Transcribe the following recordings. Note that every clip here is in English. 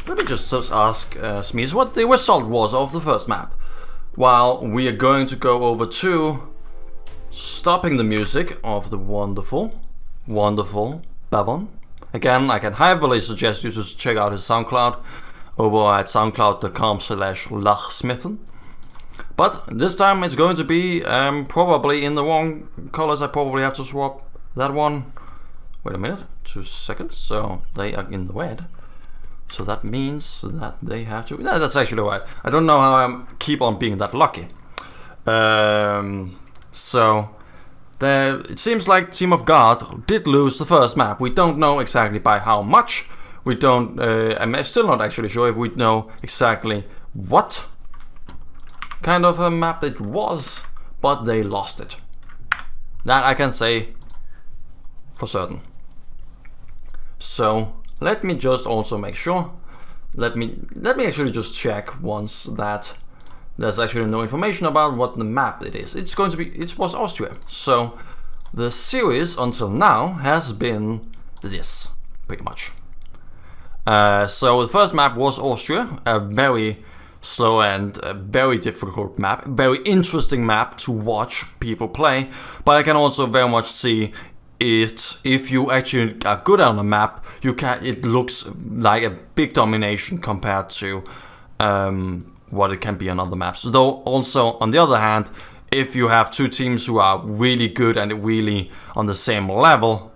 let me just ask Smeeze what the result was of the first map. While we are going to go over to stopping the music of the wonderful, wonderful Bavon. Again, I can highly suggest you to check out his SoundCloud over at soundcloud.com/lachsmithen. But this time it's going to be probably in the wrong colors. I probably have to swap that one. Wait a minute, 2 seconds. So they are in the red. So that means that they have to... No, that's actually right. I don't know how I keep on being that lucky. So it seems like Team of God did lose the first map. We don't know exactly by how much. We don't... I'm still not actually sure if we know exactly what kind of a map it was, but they lost it. That I can say for certain. So let me just also make sure. Let me actually just check once that there's actually no information about what the map it is. It was Austria. So the series until now has been this, pretty much. So the first map was Austria, a very slow and very difficult map, very interesting map to watch people play. But I can also very much see it. If you actually are good on a map, it looks like a big domination compared to what it can be on other maps. Though also on the other hand, if you have two teams who are really good and really on the same level,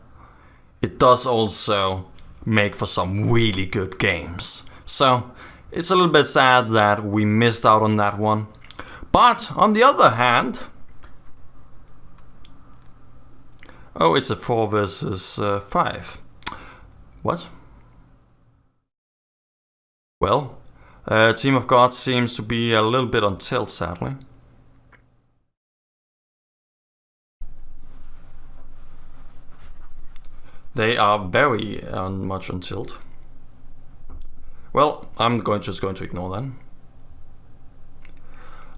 it does also make for some really good games. So it's a little bit sad that we missed out on that one. But on the other hand, oh, it's a 4 versus 5. What? Well, Team of God seems to be a little bit on tilt, sadly. They are very much on tilt. Well, I'm just going to ignore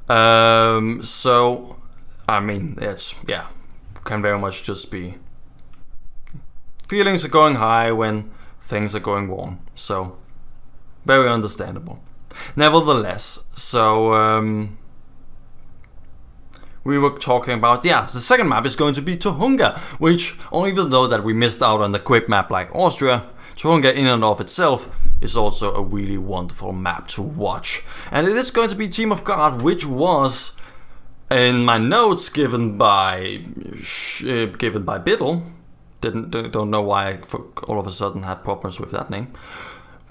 that. So, I mean, can very much just be feelings are going high when things are going wrong. So, very understandable. Nevertheless, so we were talking about, the second map is going to be Tohunga, which, even though that we missed out on the quick map like Austria, Tohunga in and of itself is also a really wonderful map to watch. And it is going to be Team of God, which was in my notes given by Biddle. Don't know why I all of a sudden had problems with that name.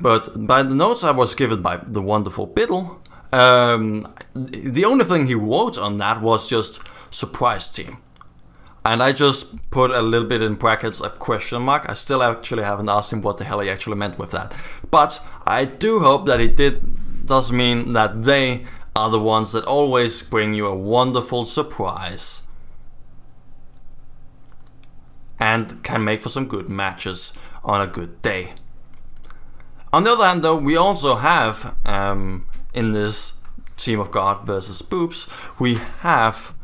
But by the notes I was given by the wonderful Biddle, the only thing he wrote on that was just surprise team. And I just put a little bit in brackets a question mark. I still actually haven't asked him what the hell he actually meant with that. But I do hope that it does mean that they are the ones that always bring you a wonderful surprise and can make for some good matches on a good day. On the other hand, though, we also have in this Team of God versus Boobs, we have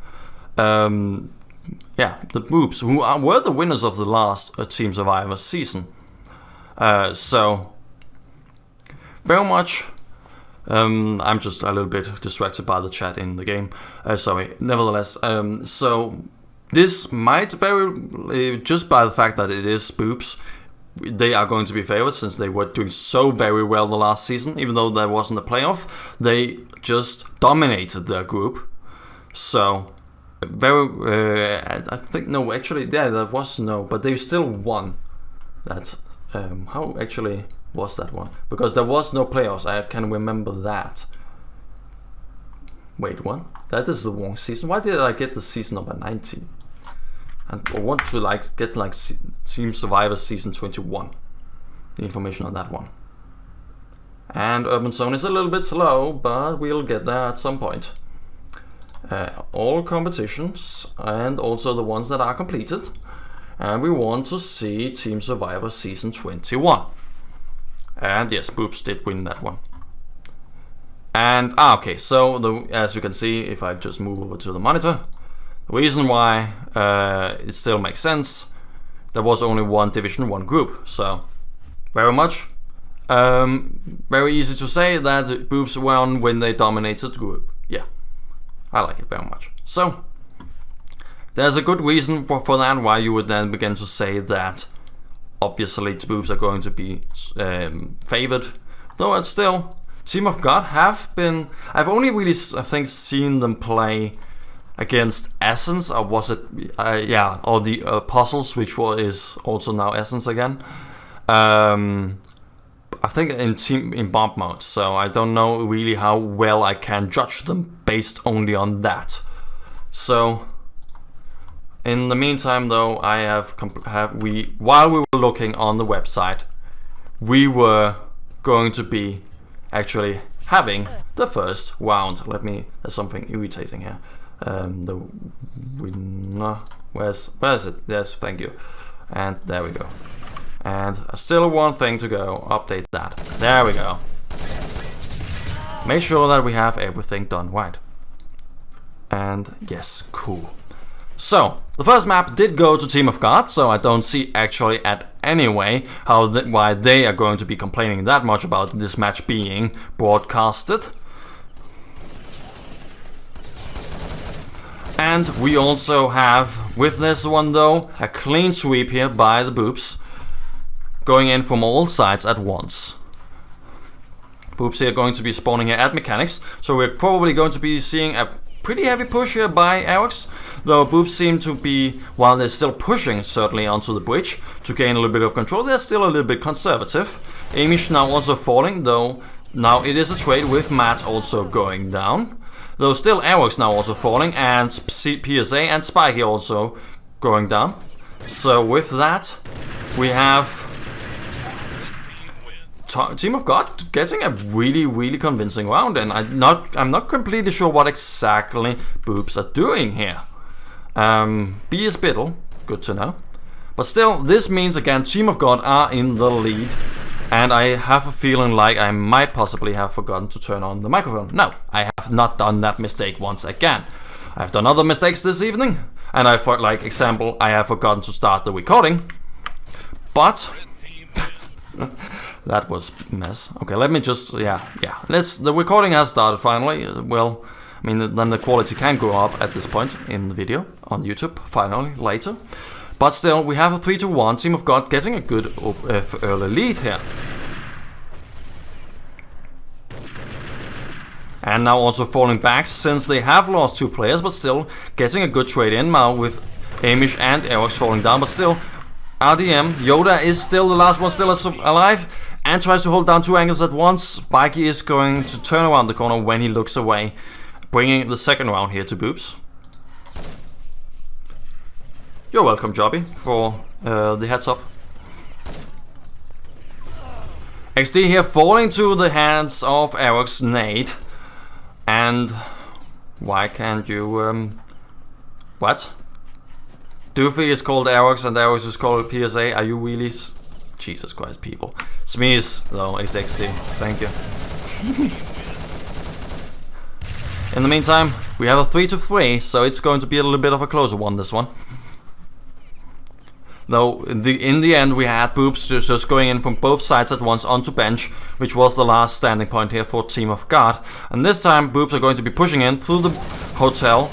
the Boobs, who were the winners of the last Team Survivor season. So very much. I'm just a little bit distracted by the chat in the game. Sorry. Nevertheless, so this might just by the fact that it is Boobs, they are going to be favorites since they were doing so very well the last season. Even though there wasn't a playoff, they just dominated their group. So I think there was no, but they still won. That how actually was that one? Because there was no playoffs. I can remember that. Wait, what? That is the wrong season. Why did I get the season number 19? And I want to get Team Survivor season 21. The information on that one. And Urban Zone is a little bit slow, but we'll get there at some point. All competitions and also the ones that are completed. And we want to see Team Survivor season 21. And yes, Boobs did win that one. And okay, so as you can see, if I just move over to the monitor, the reason why it still makes sense, there was only one division, one group. So very much Very easy to say that Boobs won when they dominated the group. Yeah, I like it very much. So there's a good reason for that, why you would then begin to say that obviously the Boobs are going to be favored. Though it's still, Team of God have been, I've only really, I think, seen them play against Essence, or was it, yeah, or the Apostles, which is also now Essence again. I think in bomb mode, so I don't know really how well I can judge them based only on that. So in the meantime, though, while we were looking on the website, we were going to be actually having the first round. There's something irritating here. Where's it? Yes, thank you. And there we go. And still one thing to go. Update that. There we go. Make sure that we have everything done right. And yes, cool. So the first map did go to Team of God, so I don't see actually at any way why they are going to be complaining that much about this match being broadcasted. And we also have, with this one though, a clean sweep here by the Boobs, going in from all sides at once. Boobs here going to be spawning here at Mechanics, so we're probably going to be seeing a pretty heavy push here by Arex, though Boobs seem to be, while they're still pushing certainly onto the bridge to gain a little bit of control, they're still a little bit conservative. Amish now also falling, though now it is a trade with Matt also going down. Though still Arex now also falling, and PSA and Spiky also going down. So with that, we have Team of God getting a really convincing round, and I'm not completely sure what exactly Boobs are doing here. B is Biddle, good to know. But still, this means again Team of God are in the lead, and I have a feeling like I might possibly have forgotten to turn on the microphone. No, I have not done that mistake once again. I've done other mistakes this evening, and I thought, like example, I have forgotten to start the recording, but that was a mess. Okay, let me just, the recording has started finally. Well, I mean, then the quality can go up at this point in the video on YouTube, finally, later. But still, we have a 3-1, Team of God getting a good early lead here. And now also falling back, since they have lost 2 players, but still getting a good trade in now with Amish and Arex falling down, but still, RDM, Yoda is still the last one still alive, and tries to hold down 2 angles at once. Spiky is going to turn around the corner when he looks away, bringing the second round here to Boobs. You're welcome, Jobby, for the heads up. XD here falling to the hands of Arex nade. And why can't you, what? Doofy is called Arex and Arex is called PSA. Are you really? Jesus Christ, people. Smeeze, though, is XD. Thank you. In the meantime, we have a 3-3, so it's going to be a little bit of a closer one, this one. Though, in the end, we had Boobs just going in from both sides at once onto bench, which was the last standing point here for Team of God. And this time, Boobs are going to be pushing in through the hotel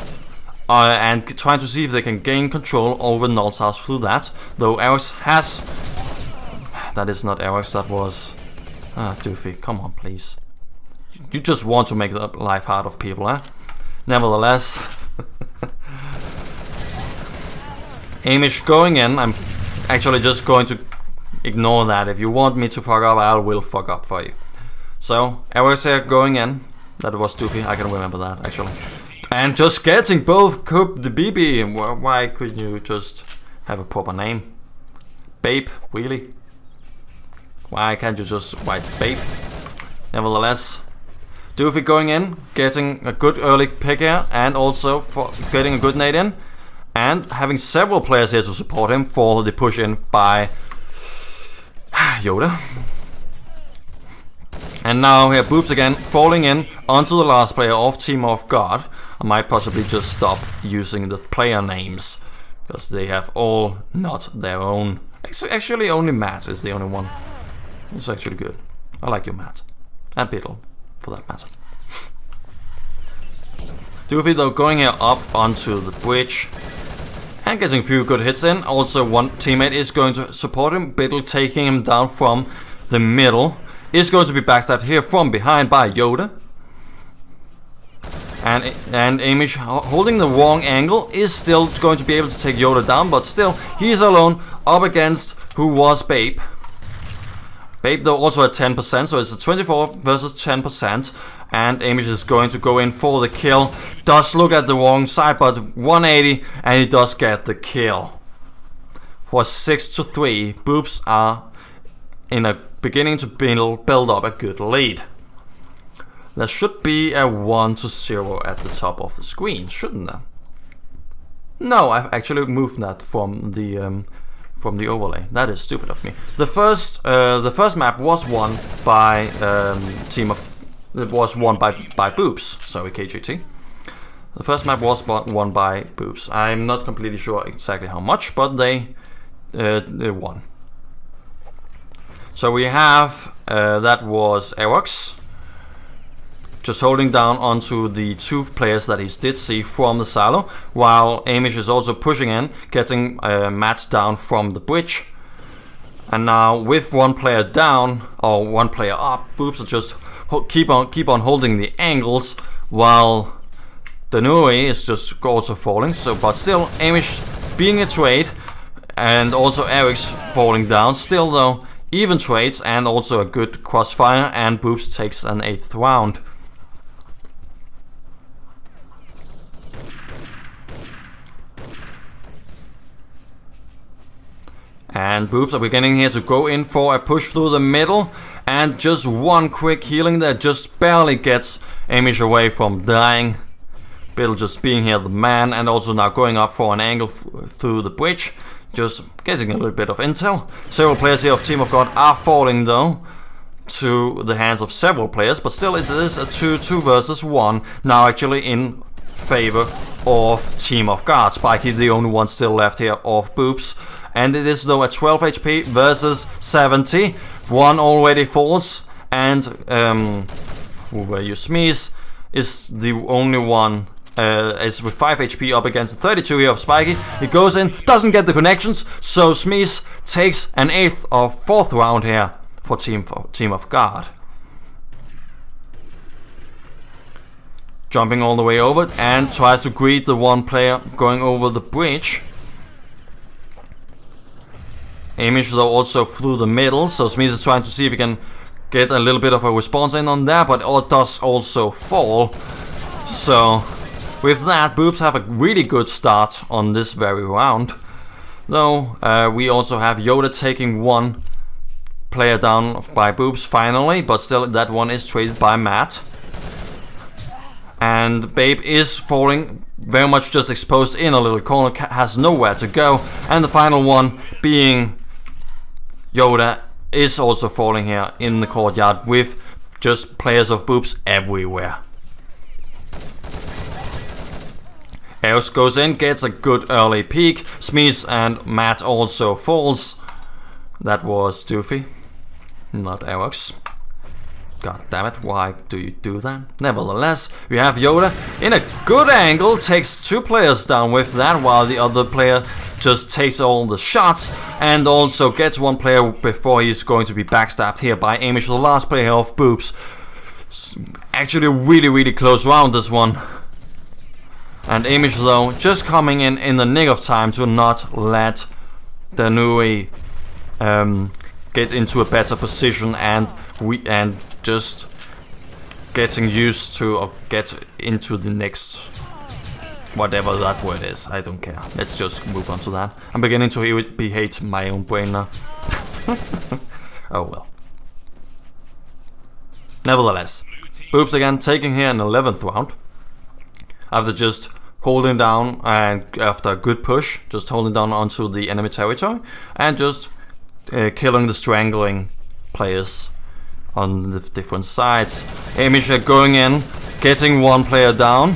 and trying to see if they can gain control over Null's house through that. Though Arex has... That is not Arex, that was... Doofy, come on, please. You just want to make the life hard of people, eh? Nevertheless... Amish going in. I'm actually just going to ignore that. If you want me to fuck up, I will fuck up for you. So, Arex here going in. That was Doofy, I can remember that actually. And just getting both Coop the BB. Why couldn't you just have a proper name? Babe, really? Why can't you just write Babe? Nevertheless, Doofy going in, getting a good early pick here, and also for getting a good nade in. And having several players here to support him for the push in by Yoda. And now here Boobs again falling in onto the last player of Team of God. I might possibly just stop using the player names, because they have all not their own. Actually only Matt is the only one. It's actually good. I like you, Matt. And Biddle, for that matter. Doofy though going here up onto the bridge and getting a few good hits in. Also one teammate is going to support him. Biddle taking him down from the middle. Is going to be backstabbed here from behind by Yoda. And Amish holding the wrong angle is still going to be able to take Yoda down, but still he's alone up against who was Babe. Babe though also at 10%, so it's a 24 versus 10%. And Amish is going to go in for the kill. Does look at the wrong side, but 180, and he does get the kill. For 6-3, Boobs are in a beginning to build up a good lead. There should be a 1-0 at the top of the screen, shouldn't there? No, I've actually moved that from the overlay. That is stupid of me. The first map was won by by Boobs. Sorry, KGT. The first map was won by Boobs. I'm not completely sure exactly how much, but they won. So we have that was Aerox. Just holding down onto the 2 players that he did see from the silo, while Amish is also pushing in, getting Matt down from the bridge. And now with 1 player down, or 1 player up, Boobs are just keep on holding the angles, while Danui is just also falling. So, but still, Amish being a trade, and also Eric's falling down. Still though, even trades and also a good crossfire, and Boobs takes an 8th round. And Boobs are beginning here to go in for a push through the middle, and just 1 quick healing that just barely gets Amish away from dying. Bill just being here the man, and also now going up for an angle through the bridge, just getting a little bit of intel. Several players here of Team of God are falling though to the hands of several players, but still it is a 2 versus 1 now actually in favor of Team of God. Spiky the only one still left here of Boobs. And it is though a 12 HP versus 70. 1 already falls, and who were you? Smeeze is the only one. It's with 5 HP up against the 32 here of Spiky. He goes in, doesn't get the connections, so Smeeze takes an 8th or 4th round here for Team of God. Jumping all the way over and tries to greet the 1 player going over the bridge. Amish though also through the middle, so Smeeze is trying to see if he can get a little bit of a response in on there, but it does also fall. So with that, Boobs have a really good start on this very round. Though we also have Yoda taking 1 player down by Boobs finally, but still that one is traded by Matt. And Babe is falling, very much just exposed in a little corner, has nowhere to go. And the final one being Yoda is also falling here in the courtyard with just players of Boobs everywhere. Eos goes in, gets a good early peek. Smeeze and Matt also falls. That was Doofy, not Erox. God damn it, why do you do that? Nevertheless, we have Yoda in a good angle, takes 2 players down with that, while the other player just takes all the shots and also gets 1 player before he's going to be backstabbed here by Amish, the last player of Boobs. Actually a really close round, this one. And Amish though just coming in the nick of time to not let Danui get into a better position, and just getting used to or get into the next whatever that word is. I don't care. Let's just move on to that. I'm beginning to hate my own brain now. Oh well. Nevertheless, Boobs again taking here an 11th round. After just holding down, and after a good push, just holding down onto the enemy territory and just killing the strangling players on the different sides. Amish going in, getting 1 player down,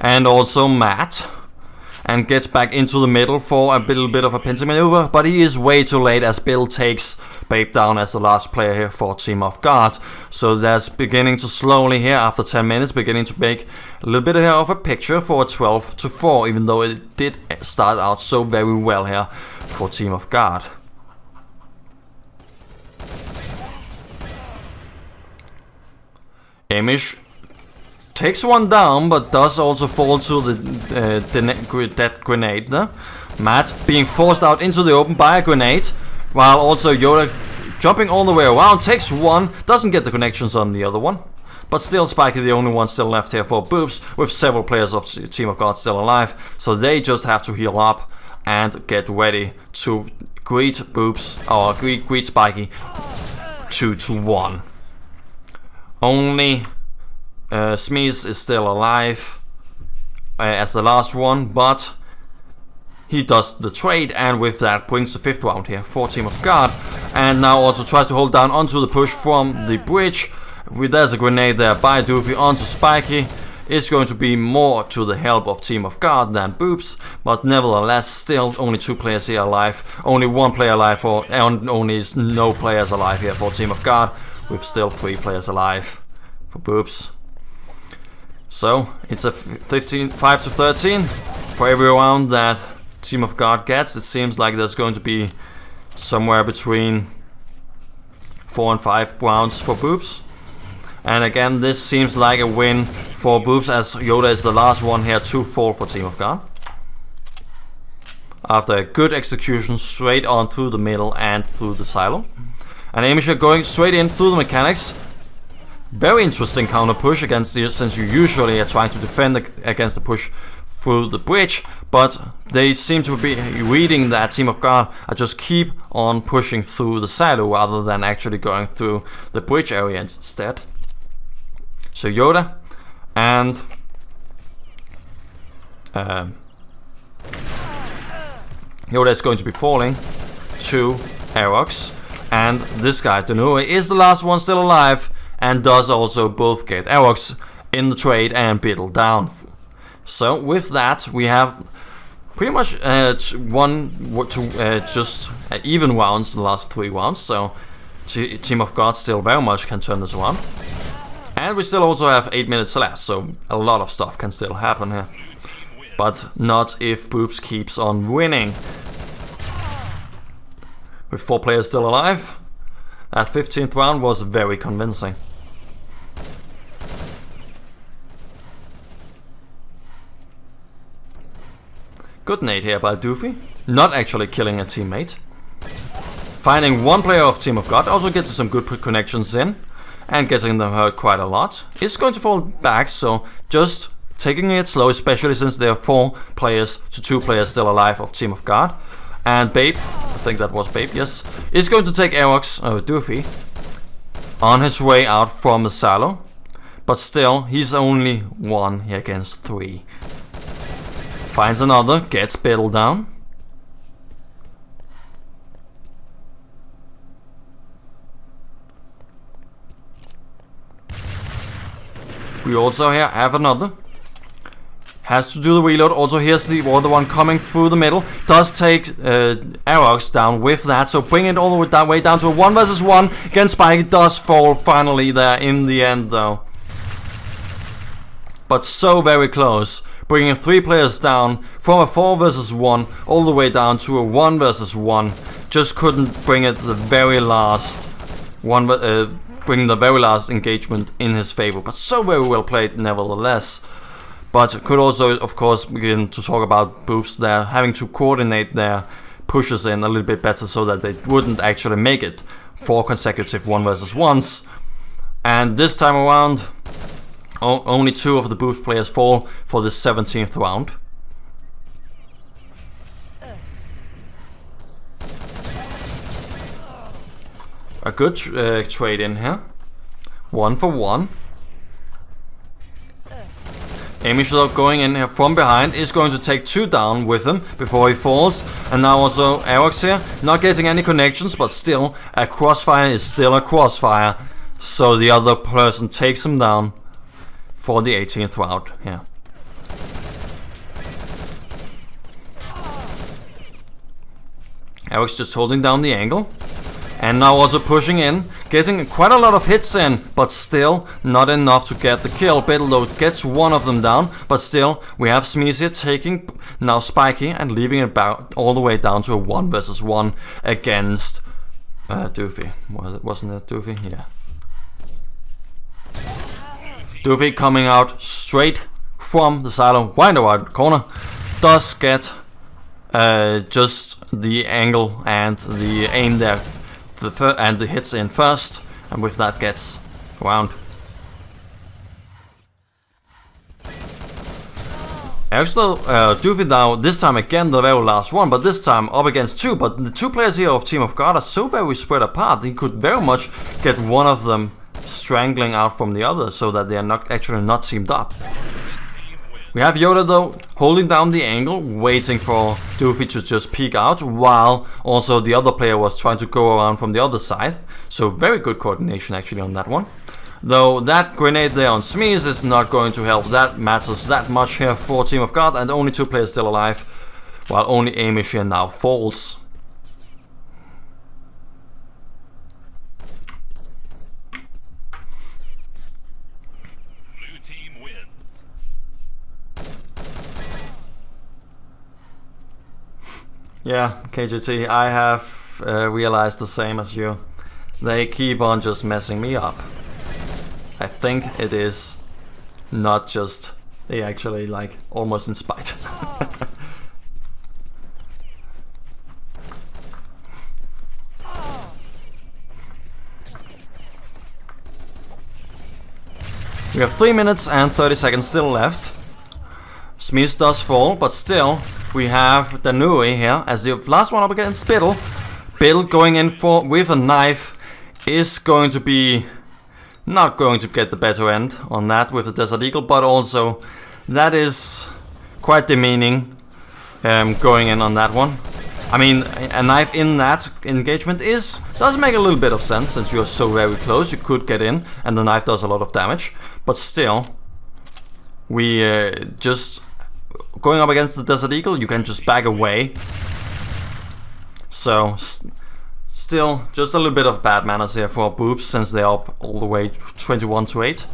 and also Matt, and gets back into the middle for a little bit of a pincer maneuver, but he is way too late as Bill takes Babe down as the last player here for Team of God. So that's beginning to slowly here, after 10 minutes, beginning to make a little bit here of a picture for 12-4, even though it did start out so very well here for Team of God. Amish takes one down, but does also fall to that grenade there. Matt being forced out into the open by a grenade, while also Yoda jumping all the way around, takes one, doesn't get the connections on the other one. But still, Spiky the only one still left here for Boobs, with several players of Team of God still alive. So they just have to heal up and get ready to greet Boobs, or greet Spiky 2-1. Only Smeeze is still alive as the last one, but he does the trade, and with that brings the 5th round here for Team of God. And now also tries to hold down onto the push from the bridge. There's a grenade there by Doofy onto Spiky. It's going to be more to the help of Team of God than Boobs, but nevertheless still only 2 players here alive. Only 1 player alive and only no players alive here for Team of God, with still 3 players alive for Boobs. So it's a 5-13 for every round that Team of God gets. It seems like there's going to be somewhere between 4 and 5 rounds for Boobs. And again, this seems like a win for Boobs, as Yoda is the last one here to fall for Team of God. After a good execution straight on through the middle and through the silo. And Amish going straight in through the mechanics. Very interesting counter push against you, since you usually are trying to defend against the push through the bridge, but they seem to be reading that Team of God are just keep on pushing through the silo rather than actually going through the bridge area instead. So Yoda and Yoda is going to be falling to Aerox, and this guy Denue is the last one still alive, and does also both get Aerox in the trade and Biddle down. So with that, we have pretty much just even rounds in the last 3 rounds. So Team of God still very much can turn this around. And we still also have 8 minutes left, so a lot of stuff can still happen here. But not if Boobs keeps on winning. With 4 players still alive, that 15th round was very convincing. Good nade here by Doofy, not actually killing a teammate. Finding 1 player of Team of God, also gets some good connections in, and getting them hurt quite a lot. It's going to fall back, so just taking it slow, especially since there are 4 players to 2 players still alive of Team of God. And Babe, I think that was Babe, yes, is going to take Aerox, Doofy, on his way out from the silo. But still, he's only 1 here against 3. Finds another, gets Biddle down. We also here have another. Has to do the reload. Also here's the other one coming through the middle. Does take Aerox down with that. So bring it all the way down to a 1 versus 1 against Spike. Does fall finally there in the end though. But so very close. Bringing 3 players down from a 4 versus 1 all the way down to a 1 versus 1. Just couldn't bring it the very last bring the very last engagement in his favor. But so very well played nevertheless. But could also, of course, begin to talk about Boobs there having to coordinate their pushes in a little bit better so that they wouldn't actually make it 4 consecutive 1 versus 1s. And this time around, only 2 of the Boobs players fall for the 17th round. A good trade in here. 1 for 1. Amish going in here from behind is going to take 2 down with him before he falls. And now also Aerox here, not getting any connections, but still a crossfire is still a crossfire. So the other person takes him down for the 18th round here. Aerox just holding down the angle. And now also pushing in, getting quite a lot of hits in, but still not enough to get the kill. b00bs gets one of them down, but still we have Smeeze here taking now Spiky and leaving it about all the way down to a 1 versus 1 against Doofy. Wasn't it Doofy? Yeah. Doofy coming out straight from the silo, right around the corner, does get just the angle and the aim there, and the hits in first, and with that gets around. Actually, Doofy now, this time again the very last one, but this time up against 2, but the 2 players here of Team of God are so very spread apart, he could very much get one of them strangling out from the other, so that they are not teamed up. We have Yoda though, holding down the angle, waiting for Doofy to just peek out, while also the other player was trying to go around from the other side. So very good coordination actually on that one. Though that grenade there on Smeeze is not going to help that matters that much here for Team of God, and only 2 players still alive, while only Amish here now falls. Yeah, KJT, I have realized the same as you. They keep on just messing me up. I think it is not just, they actually like almost in spite. We have 3 minutes and 30 seconds still left. Smeeze does fall, but still we have Danui here as the last one up against Biddle. Biddle going in for with a knife is going to be not going to get the better end on that with the Desert Eagle, but also that is quite demeaning going in on that one. I mean, a knife in that engagement does make a little bit of sense, since you're so very close, you could get in and the knife does a lot of damage, but still we just going up against the Desert Eagle, you can just back away. So still just a little bit of bad manners here for Boobs, since they're up all the way 21-8.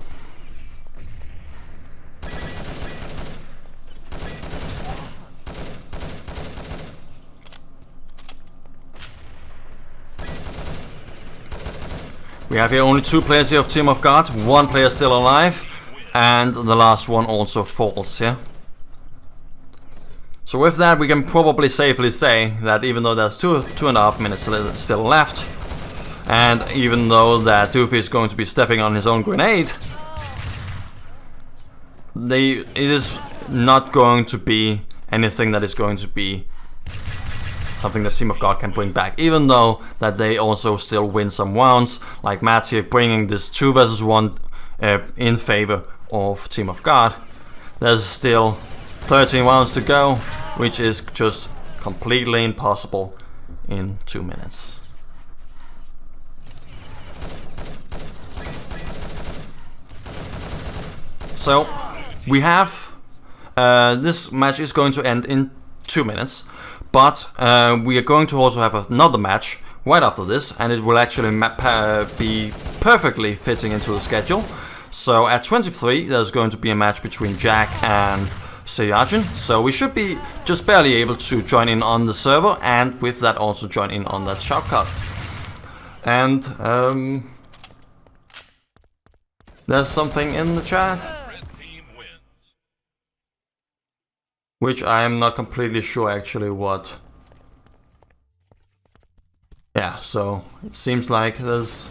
We have here only 2 players here of Team of God, 1 player still alive, and the last one also falls here. So with that, we can probably safely say that even though there's 2.5 minutes still left, and even though that Doofy is going to be stepping on his own grenade, it is not going to be anything that is going to be something that Team of God can bring back, even though that they also still win some rounds, like Matt here bringing this 2 versus 1 in favor of Team of God. There's still 13 rounds to go, which is just completely impossible in 2 minutes. So we have this match is going to end in 2 minutes, but we are going to also have another match right after this, and it will actually be perfectly fitting into the schedule. So at 23 there's going to be a match between Jack and Sayajin, so we should be just barely able to join in on the server, and with that also join in on that shoutcast. And there's something in the chat which I am not completely sure actually what. Yeah, so it seems like there's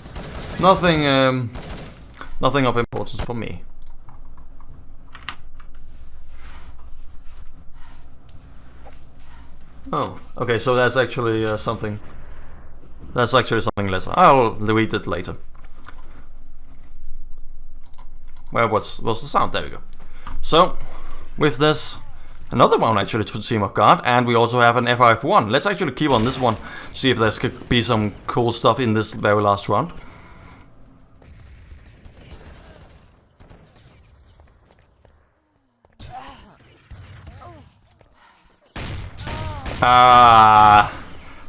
nothing nothing of importance for me. Oh, okay, so that's actually something. That's actually something less. I'll delete it later. Where was the sound? There we go. So, with this, another one actually to Team of God, and we also have an FIF1. Let's actually keep on this one, see if there could be some cool stuff in this very last round.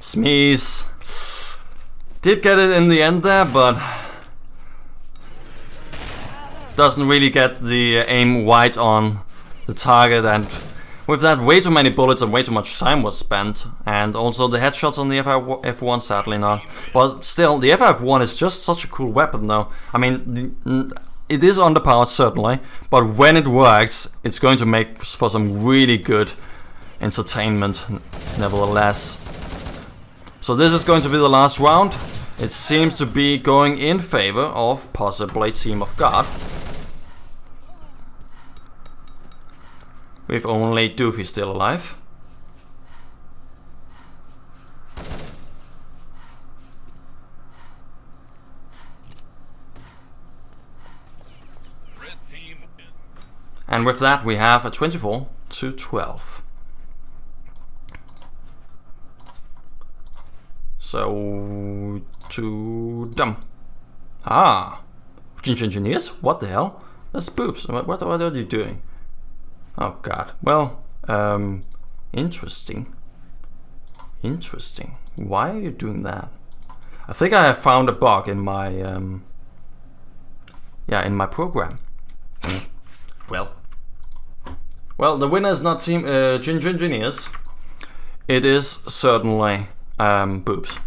Smeeze. Did get it in the end there, but doesn't really get the aim wide on the target, and with that, way too many bullets and way too much time was spent, and also the headshots on the F1 sadly not. But still, the F1 is just such a cool weapon though. I mean, it is underpowered certainly, but when it works, it's going to make for some really good entertainment nevertheless. So this is going to be the last round. It seems to be going in favor of possibly Team of God. With only Doofy still alive. And with that we have a 24-12. So to dumb. Ah, engineers? What the hell? That's boobs. What are you doing? Oh god. Well, interesting. Interesting. Why are you doing that? I think I have found a bug in my yeah, in my program. Well, the winner is not Team Engineers. It is certainly boobs.